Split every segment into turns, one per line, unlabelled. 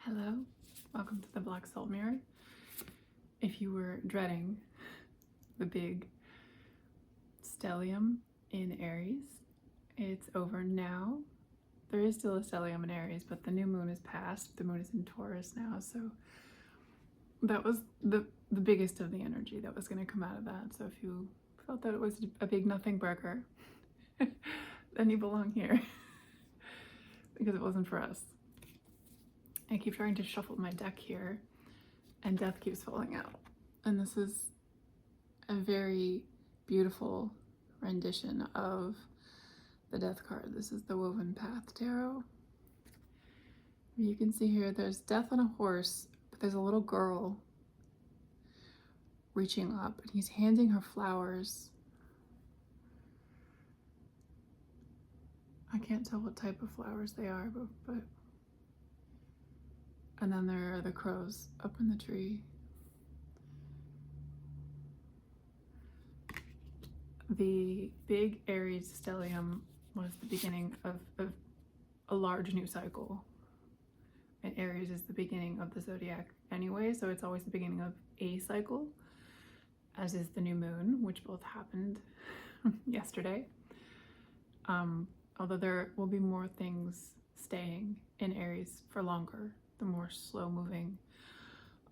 Hello, welcome to the Black Salt Mirror. If you were dreading the big stellium in Aries, it's over now. There is still a stellium in Aries, but the new moon is past. The moon is in Taurus now, so that was the biggest of the energy that was going to come out of that. So if you felt that it was a big nothing burger, then you belong here because it wasn't for us. I keep trying to shuffle my deck here and death keeps falling out. And this is a very beautiful rendition of the death card. This is the Woven Path Tarot. You can see here there's death on a horse, but there's a little girl reaching up and he's handing her flowers. I can't tell what type of flowers they are, but and then there are the crows up in the tree. The big Aries stellium was the beginning of a large new cycle. And Aries is the beginning of the zodiac anyway, so it's always the beginning of a cycle, as is the new moon, which both happened yesterday. Although there will be more things staying in Aries for longer, the more slow-moving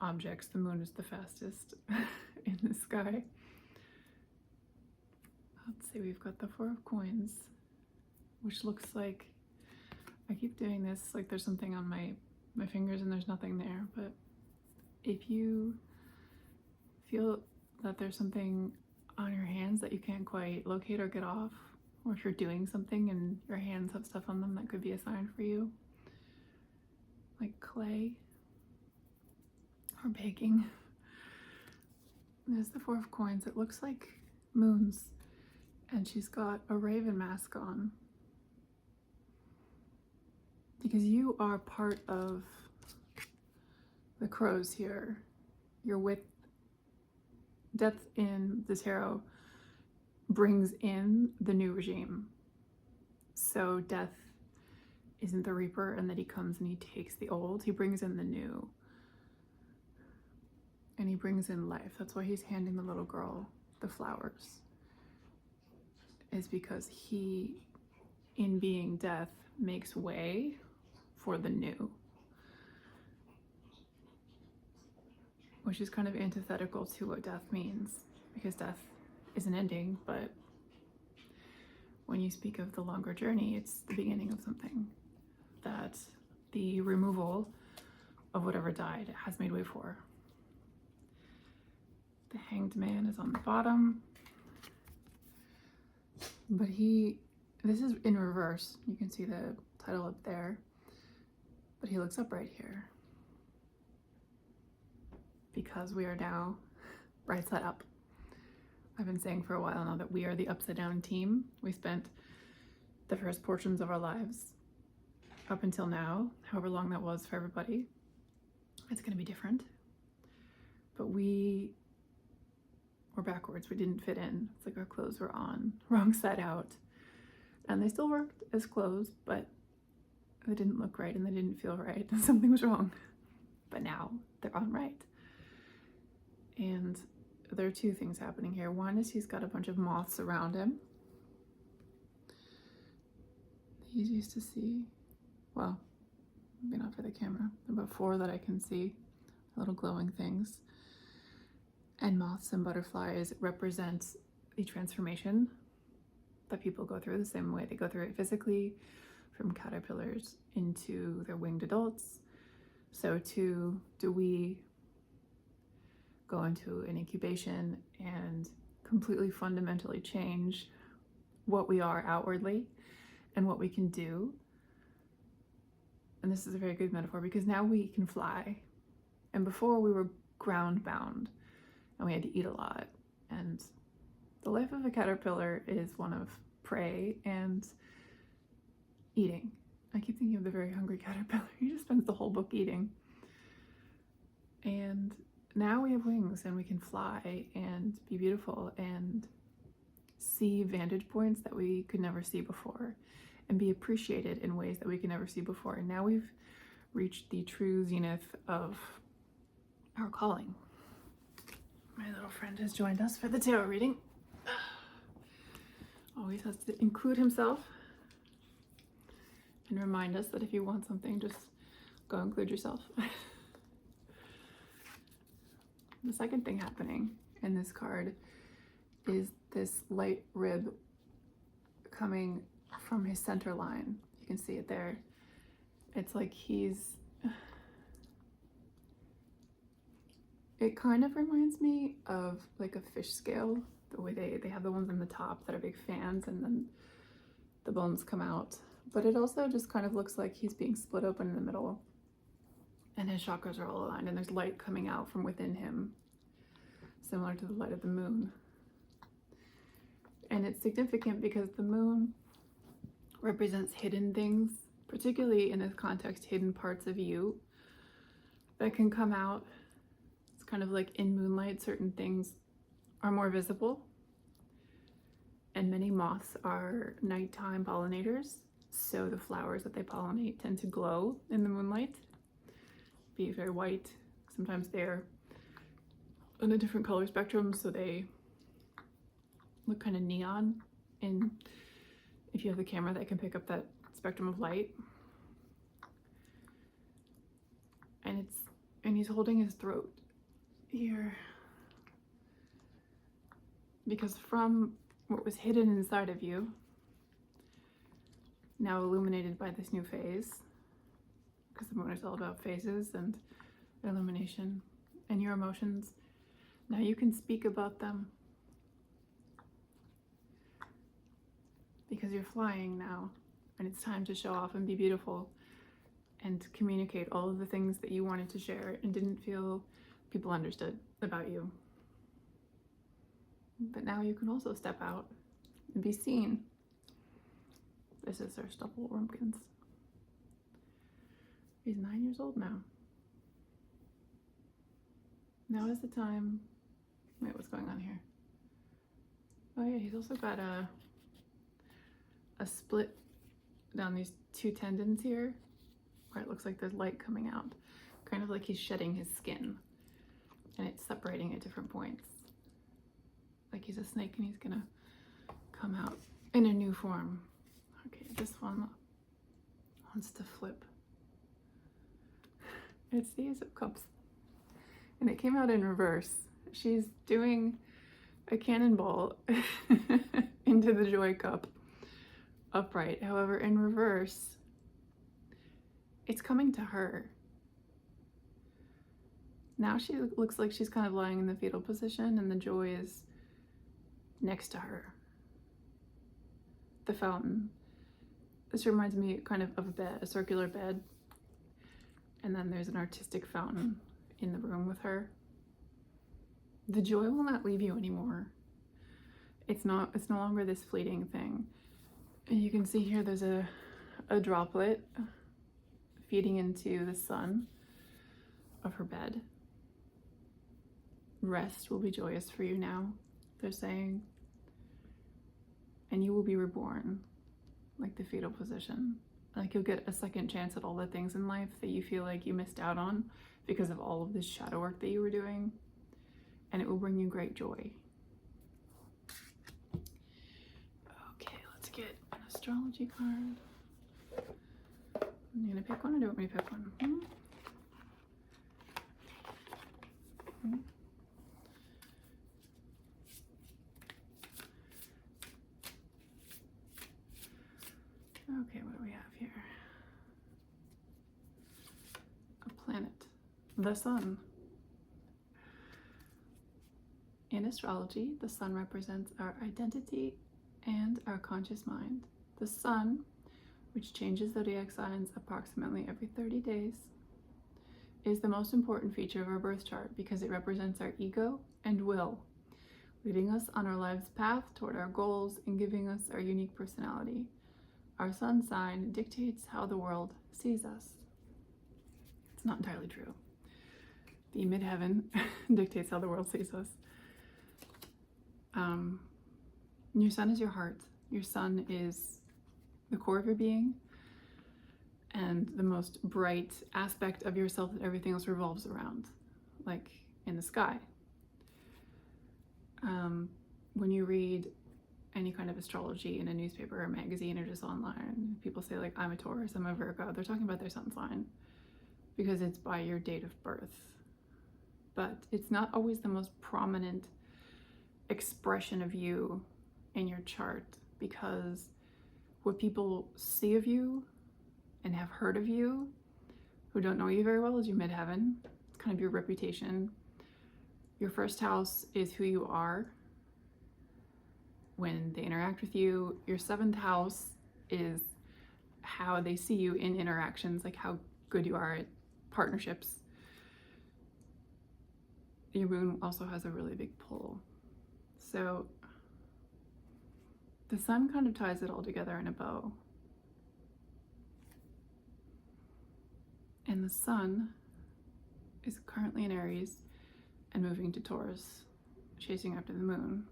objects. The moon is the fastest in the sky. Let's see, we've got the Four of Coins, which looks like, I keep doing this like there's something on my fingers and there's nothing there, but if you feel that there's something on your hands that you can't quite locate or get off, or if you're doing something and your hands have stuff on them, that could be a sign for you, like clay or baking. There's the Four of Coins. It looks like moons, and she's got a raven mask on because you are part of the crows here. You're with death in the tarot brings in the new regime. So death isn't the reaper and that he comes and he takes the old. He brings in the new. And he brings in life. That's why he's handing the little girl the flowers. Is because he, in being death, makes way for the new. Which is kind of antithetical to what death means, because death is an ending, but when you speak of the longer journey, it's the beginning of something that the removal of whatever died has made way for. The Hanged Man is on the bottom, but this is in reverse. You can see the title up there, but he looks up right here because we are now right side up. I've been saying for a while now that we are the upside down team. We spent the first portions of our lives up until now, however long that was for everybody. It's going to be different, but we were backwards. We didn't fit in. It's like our clothes were on wrong side out, and they still worked as clothes, but they didn't look right and they didn't feel right. Something was wrong, but now they're on right. And there are two things happening here. One is he's got a bunch of moths around him. The easiest to see, well, maybe not for the camera, about 4 that I can see, little glowing things. And moths and butterflies represent the transformation that people go through the same way they go through it physically, from caterpillars into their winged adults. So too do we go into an incubation and completely fundamentally change what we are outwardly and what we can do. And this is a very good metaphor because now we can fly. And before we were ground bound and we had to eat a lot. And the life of a caterpillar is one of prey and eating. I keep thinking of the Very Hungry Caterpillar. He just spends the whole book eating. And now we have wings and we can fly and be beautiful and see vantage points that we could never see before and be appreciated in ways that we could never see before. And now we've reach the true zenith of our calling. My little friend has joined us for the tarot reading. Always has to include himself and remind us that if you want something, just go include yourself. The second thing happening in this card is this light rib coming from his center line. You can see it there. It's like it kind of reminds me of like a fish scale, the way they have the ones on the top that are big fans and then the bones come out. But it also just kind of looks like he's being split open in the middle and his chakras are all aligned and there's light coming out from within him, similar to the light of the moon. And it's significant because the moon represents hidden things, particularly in this context, hidden parts of you that can come out. It's kind of like in moonlight, certain things are more visible. And many moths are nighttime pollinators, so the flowers that they pollinate tend to glow in the moonlight, be very white. Sometimes they're on a different color spectrum, so they look kind of neon. And if you have the camera that can pick up that spectrum of light, and he's holding his throat here because from what was hidden inside of you, now illuminated by this new phase, because the moon is all about phases and illumination and your emotions, now you can speak about them because you're flying now and it's time to show off and be beautiful and communicate all of the things that you wanted to share and didn't feel people understood about you. But now you can also step out and be seen. This is Stubble Rumpkins. He's 9 years old now. Now is the time. Wait, what's going on here? Oh yeah, he's also got a split down these two tendons here, where it looks like there's light coming out, kind of like he's shedding his skin, and it's separating at different points. Like he's a snake and he's gonna come out in a new form. Okay, this one wants to flip. It's the Ace of Cups. And it came out in reverse. She's doing a cannonball into the Joy Cup upright. However, in reverse, it's coming to her. Now she looks like she's kind of lying in the fetal position and the joy is next to her. The fountain. This reminds me kind of a bed, a circular bed. And then there's an artistic fountain in the room with her. The joy will not leave you anymore. It's no longer this fleeting thing. And you can see here there's a droplet feeding into the sun of her bed. Rest will be joyous for you now, they're saying. And you will be reborn, like the fetal position. Like you'll get a second chance at all the things in life that you feel like you missed out on because of all of this shadow work that you were doing. And it will bring you great joy. Okay, let's get an astrology card. You gonna pick one or do you want me to pick one? Okay, what do we have here? A planet, the sun. In astrology, the sun represents our identity and our conscious mind. The sun, which changes zodiac signs approximately every 30 days, is the most important feature of our birth chart because it represents our ego and will, leading us on our life's path toward our goals and giving us our unique personality. Our sun sign dictates how the world sees us. It's not entirely true. The midheaven dictates how the world sees us. Your sun is your heart. Your sun is the core of your being. and the most bright aspect of yourself that everything else revolves around, like in the sky. When you read any kind of astrology in a newspaper or a magazine or just online, people say like, I'm a Taurus, I'm a Virgo. They're talking about their sun sign because it's by your date of birth. But it's not always the most prominent expression of you in your chart, because what people see of you and have heard of you who don't know you very well is your midheaven. It's kind of your reputation. Your first house is who you are when they interact with you. Your seventh house is how they see you in interactions, like how good you are at partnerships. Your moon also has a really big pull. So the sun kind of ties it all together in a bow. And the sun is currently in Aries and moving to Taurus, chasing after the moon.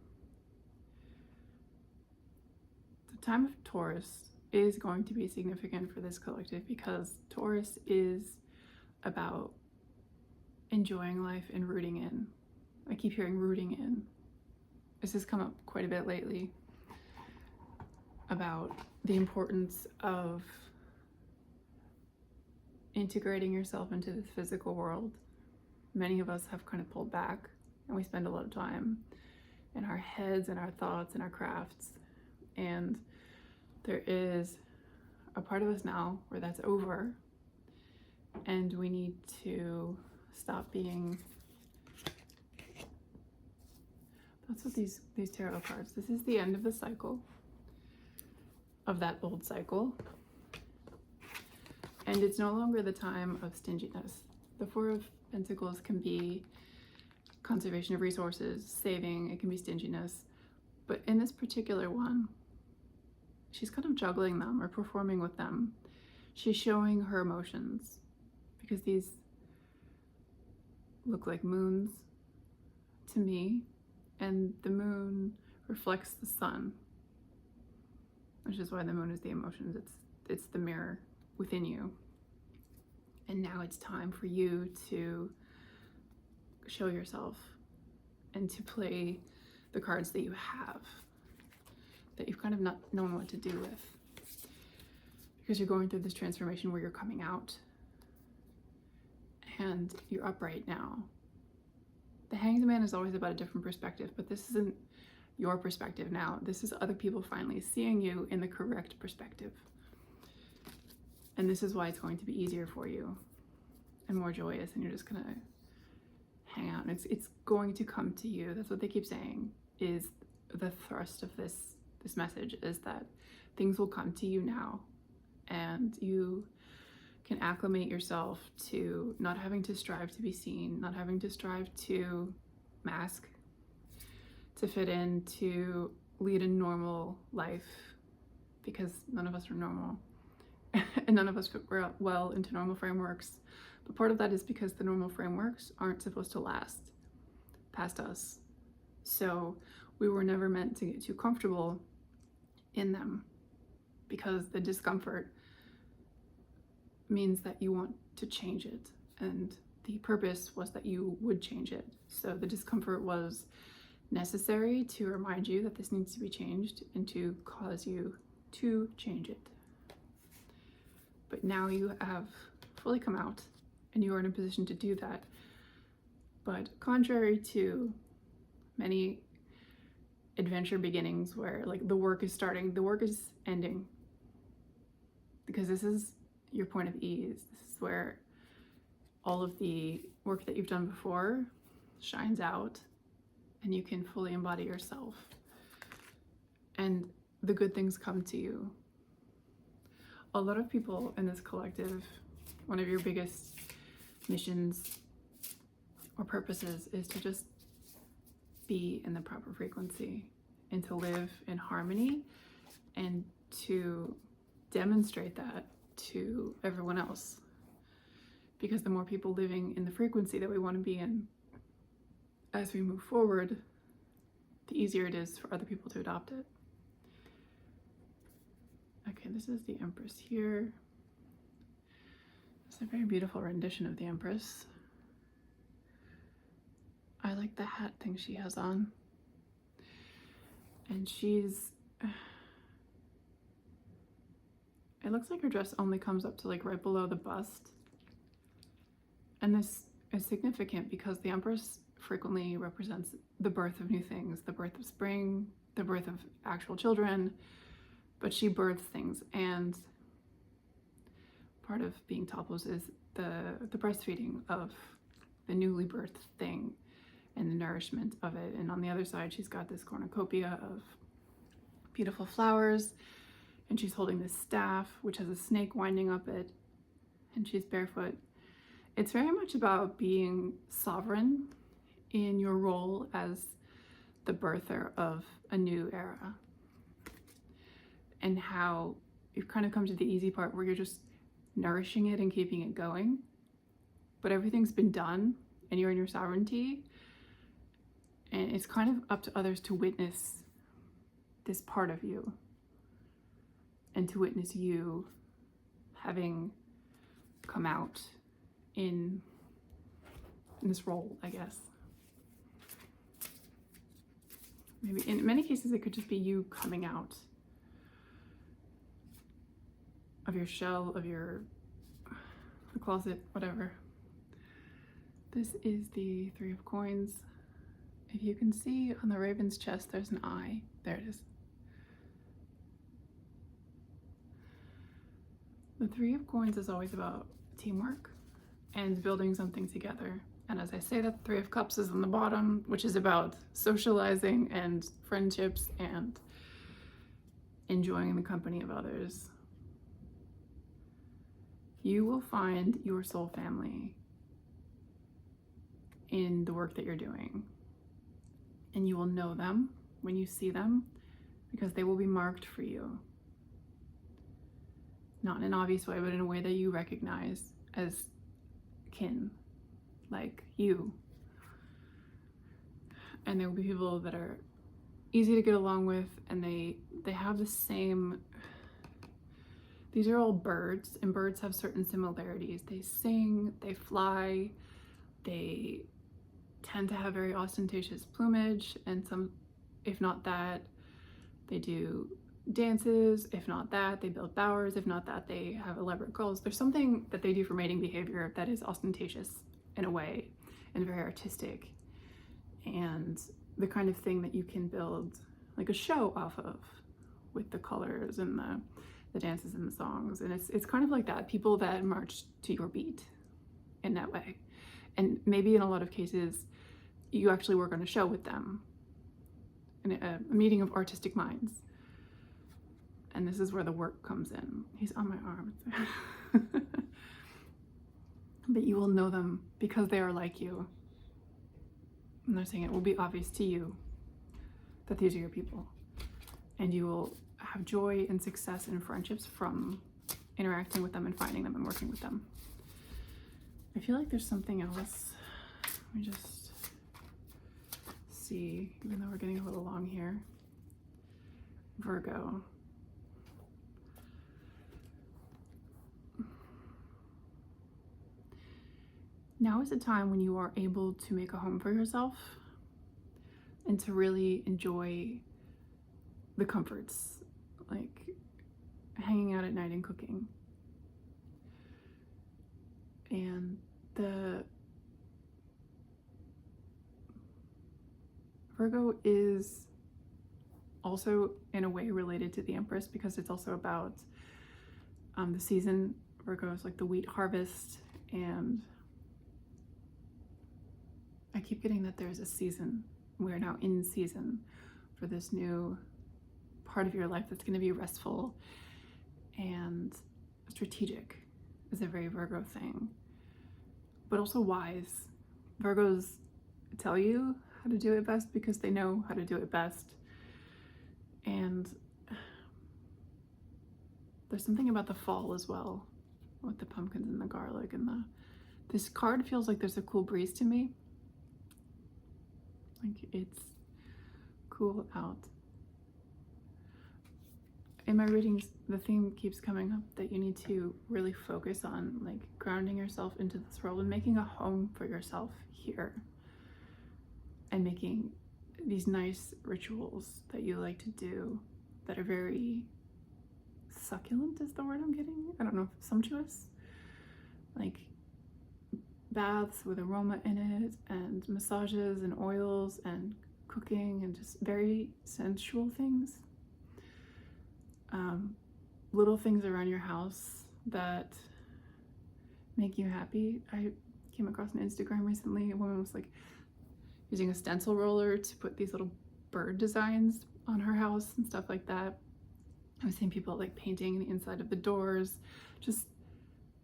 The time of Taurus is going to be significant for this collective because Taurus is about enjoying life and rooting in. I keep hearing rooting in. This has come up quite a bit lately about the importance of integrating yourself into the physical world. Many of us have kind of pulled back, and we spend a lot of time in our heads and our thoughts and our crafts. And there is a part of us now where that's over, and we need to stop being. That's what these tarot cards. This is the end of the cycle, of that old cycle. And it's no longer the time of stinginess. The Four of Pentacles can be conservation of resources, saving, it can be stinginess. But in this particular one, she's kind of juggling them or performing with them. She's showing her emotions, because these look like moons to me, and the moon reflects the sun, which is why the moon is the emotions. It's the mirror within you. And now it's time for you to show yourself and to play the cards that you have, that you've kind of not known what to do with, because you're going through this transformation where you're coming out and you're upright now. The Hanged Man is always about a different perspective, but this isn't your perspective now. This is other people finally seeing you in the correct perspective. And this is why it's going to be easier for you and more joyous, and you're just gonna hang out. And it's going to come to you. That's what they keep saying, is the thrust of this message, is that things will come to you now, and you can acclimate yourself to not having to strive to be seen, not having to strive to mask, to fit in, to lead a normal life, because none of us are normal. And none of us fit well into normal frameworks. But part of that is because the normal frameworks aren't supposed to last past us. So we were never meant to get too comfortable in them, because the discomfort means that you want to change it. And the purpose was that you would change it. So the discomfort was necessary to remind you that this needs to be changed and to cause you to change it. But now you have fully come out and you are in a position to do that. But contrary to many adventure beginnings where like the work is starting, the work is ending, because this is your point of ease. This is where all of the work that you've done before shines out and you can fully embody yourself, and the good things come to you. A lot of people in this collective, one of your biggest missions or purposes is to just be in the proper frequency and to live in harmony and to demonstrate that to everyone else. Because the more people living in the frequency that we want to be in as we move forward, the easier it is for other people to adopt it. Okay, this is the Empress here. It's a very beautiful rendition of the Empress. I like the hat thing she has on. And she's... It looks like her dress only comes up to like right below the bust. And this is significant because the Empress frequently represents the birth of new things, the birth of spring, the birth of actual children, but she births things. And part of being topless is the breastfeeding of the newly birthed thing and the nourishment of it. And on the other side, she's got this cornucopia of beautiful flowers, and she's holding this staff, which has a snake winding up it, and she's barefoot. It's very much about being sovereign in your role as the birther of a new era, and how you've kind of come to the easy part where you're just nourishing it and keeping it going, but everything's been done and you're in your sovereignty, and it's kind of up to others to witness this part of you and to witness you having come out in this role, I guess. Maybe in many cases it could just be you coming out of your shell, of the closet, whatever. This is the Three of Coins. If you can see on the Raven's chest, there's an eye. There it is. The Three of Coins is always about teamwork and building something together. And as I say that, the Three of Cups is on the bottom, which is about socializing and friendships and enjoying the company of others. You will find your soul family in the work that you're doing. And you will know them when you see them because they will be marked for you. Not in an obvious way, but in a way that you recognize as kin, like you. And there will be people that are easy to get along with, and they have the same... These are all birds, and birds have certain similarities. They sing, they fly, they tend to have very ostentatious plumage, and some, if not that, they do dances. If not that, they build bowers. If not that, they have elaborate calls. There's something that they do for mating behavior that is ostentatious in a way and very artistic, and the kind of thing that you can build like a show off of with the colors and the dances and the songs. And it's kind of like that, people that march to your beat in that way. And maybe in a lot of cases you actually work on a show with them, in a meeting of artistic minds. And this is where the work comes in. He's on my arm. But you will know them because they are like you. And they're saying it will be obvious to you that these are your people. And you will have joy and success in friendships from interacting with them and finding them and working with them. I feel like there's something else. Let me just see, even though we're getting a little long here. Virgo. Now is the time when you are able to make a home for yourself and to really enjoy the comforts, like hanging out at night and cooking. And the Virgo is also in a way related to the Empress because it's also about the season. Virgo is like the wheat harvest, and I keep getting that there's a season. We're now in season for this new part of your life that's going to be restful and strategic. Is a very Virgo thing, but also wise. Virgos tell you how to do it best because they know how to do it best. And there's something about the fall as well, with the pumpkins and the garlic and this card feels like there's a cool breeze to me. Like it's cool out. in my readings, the theme keeps coming up that you need to really focus on like grounding yourself into this world and making a home for yourself here, and making these nice rituals that you like to do that are very succulent is the word I'm getting. I don't know, sumptuous, like baths with aroma in it, and massages and oils and cooking and just very sensual things. Little things around your house that make you happy. I came across on Instagram recently, a woman was like using a stencil roller to put these little bird designs on her house and stuff like that. I was seeing people like painting the inside of the doors, just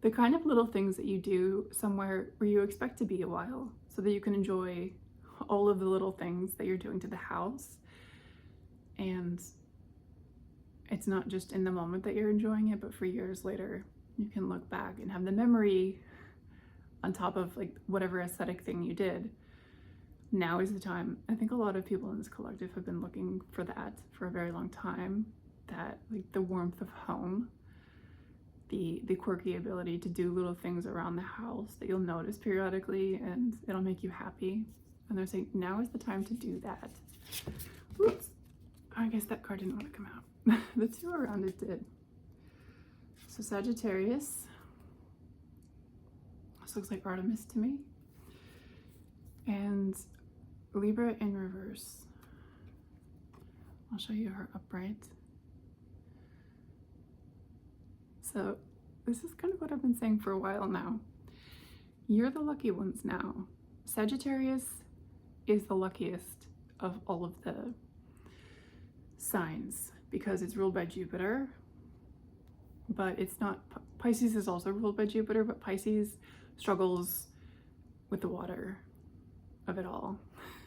the kind of little things that you do somewhere where you expect to be a while so that you can enjoy all of the little things that you're doing to the house. And it's not just in the moment that you're enjoying it, but for years later, you can look back and have the memory on top of like whatever aesthetic thing you did. Now is the time. I think a lot of people in this collective have been looking for that for a very long time, that like the warmth of home, the quirky ability to do little things around the house that you'll notice periodically and it'll make you happy. And they're saying now is the time to do that. Oops, I guess that card didn't want to come out. The two around it did. So Sagittarius, this looks like Artemis to me, and Libra in reverse. I'll show you her upright. So this is kind of what I've been saying for a while now. You're the lucky ones now. Sagittarius is the luckiest of all of the signs because it's ruled by Jupiter, but it's not. Pisces is also ruled by Jupiter, but Pisces struggles with the water of it all.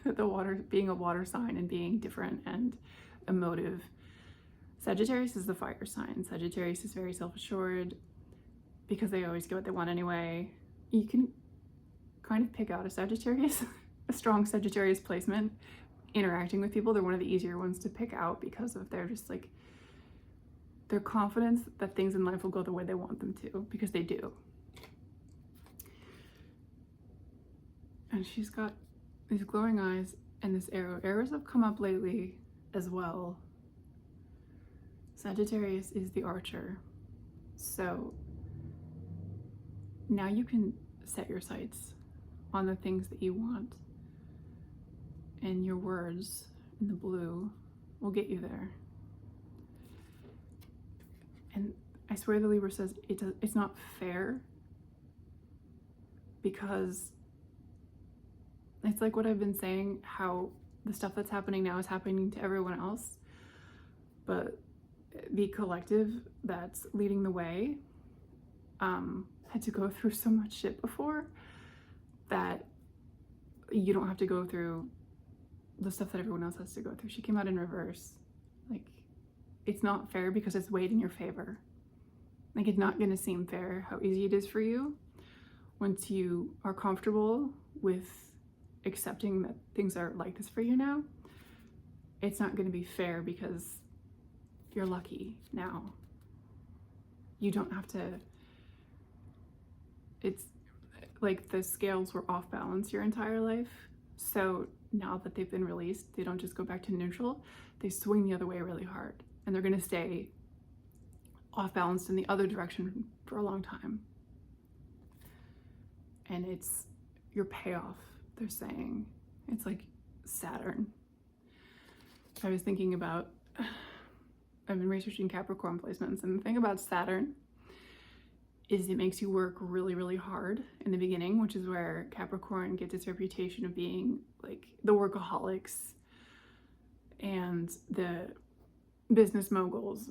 The water, being a water sign and being different and emotive. Sagittarius is the fire sign. Sagittarius is very self-assured because they always get what they want anyway. You can kind of pick out a Sagittarius, a strong Sagittarius placement interacting with people. They're one of the easier ones to pick out because of their just like their confidence that things in life will go the way they want them to, because they do. And she's got these glowing eyes and this arrow. Arrows have come up lately as well. Sagittarius is the archer. So now you can set your sights on the things that you want, and your words in the blue will get you there. And I swear the Libra says it's not fair, because it's like what I've been saying, how the stuff that's happening now is happening to everyone else, but the collective that's leading the way had to go through so much shit before that you don't have to go through the stuff that everyone else has to go through. She came out in reverse. Like, it's not fair because it's weighed in your favor. Like, it's not going to seem fair how easy it is for you once you are comfortable with accepting that things are like this for you now. It's not going to be fair because you're lucky now. You don't have to. It's like the scales were off balance your entire life. So now that they've been released, they don't just go back to neutral, they swing the other way really hard. And they're going to stay off balanced in the other direction for a long time. And it's your payoff, they're saying. It's like Saturn. I was thinking about, I've been researching Capricorn placements, and the thing about Saturn is it makes you work really, really hard in the beginning, which is where Capricorn gets its reputation of being like the workaholics and the business moguls.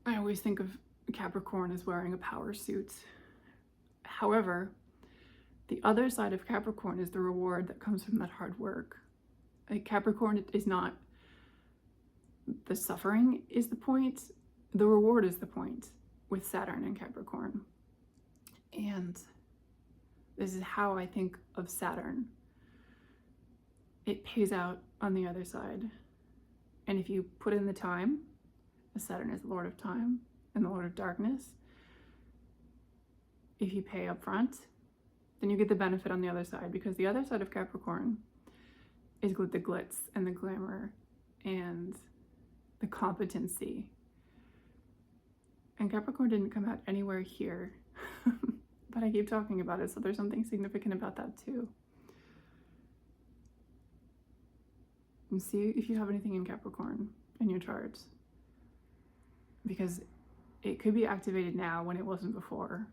I always think of Capricorn as wearing a power suit. However, the other side of Capricorn is the reward that comes from that hard work. Like, Capricorn is not, the suffering is the point, the reward is the point with Saturn and Capricorn. And this is how I think of Saturn. It pays out on the other side. And if you put in the time as Saturn is the Lord of time and the Lord of darkness. If you pay up front, then you get the benefit on the other side, because the other side of Capricorn is the glitz and the glamour and the competency. And Capricorn didn't come out anywhere here, but I keep talking about it, so there's something significant about that too. And see if you have anything in Capricorn in your chart, because it could be activated now when it wasn't before.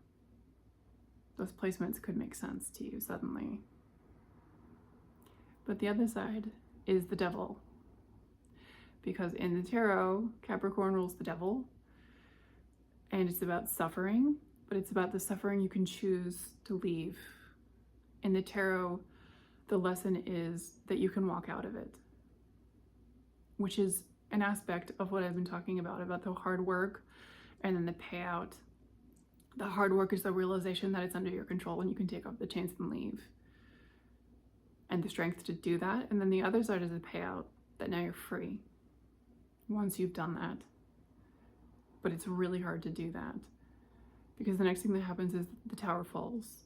Those placements could make sense to you suddenly. But the other side is the devil, because in the tarot, Capricorn rules the devil, and it's about suffering, but it's about the suffering you can choose to leave. In the tarot, the lesson is that you can walk out of it, which is an aspect of what I've been talking about the hard work and then the payout. The hard work is the realization that it's under your control and you can take off the chains and leave, and the strength to do that. And then the other side is the payout, that now you're free once you've done that. But it's really hard to do that, because the next thing that happens is the tower falls.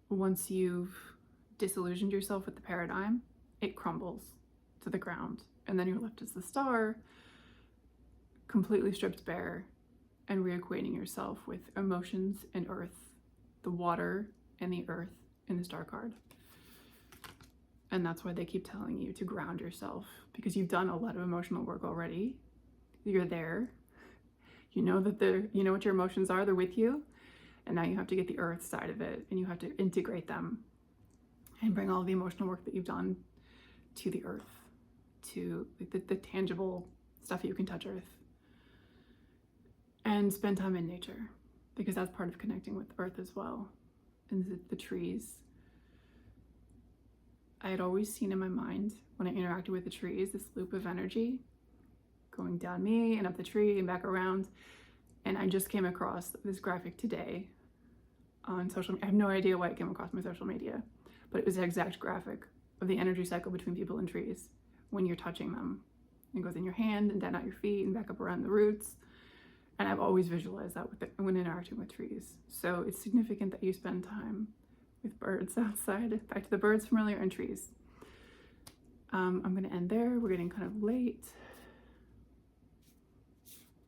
Once you've disillusioned yourself with the paradigm, it crumbles to the ground, and then you're left as the star, completely stripped bare, and reacquainting yourself with emotions and earth, the water and the earth in the star card. And that's why they keep telling you to ground yourself, because you've done a lot of emotional work already. You're there. You know that you know what your emotions are, they're with you. And now you have to get the earth side of it, and you have to integrate them and bring all the emotional work that you've done to the earth, to the tangible stuff you can touch earth. And spend time in nature, because that's part of connecting with earth as well. And the trees. I had always seen in my mind, when I interacted with the trees, this loop of energy going down me and up the tree and back around. And I just came across this graphic today on social media. I have no idea why it came across my social media, but it was the exact graphic of the energy cycle between people and trees when you're touching them. It goes in your hand and down at your feet and back up around the roots. And I've always visualized that when interacting with trees. So it's significant that you spend time with birds outside. Back to the birds from earlier and trees. I'm going to end there. We're getting kind of late.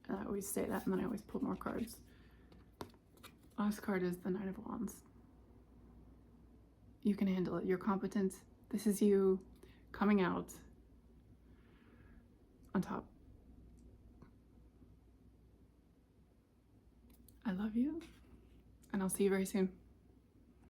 And I always say that, and then I always pull more cards. Last card is the Knight of Wands. You can handle it. You're competent. This is you coming out on top. I love you, and I'll see you very soon.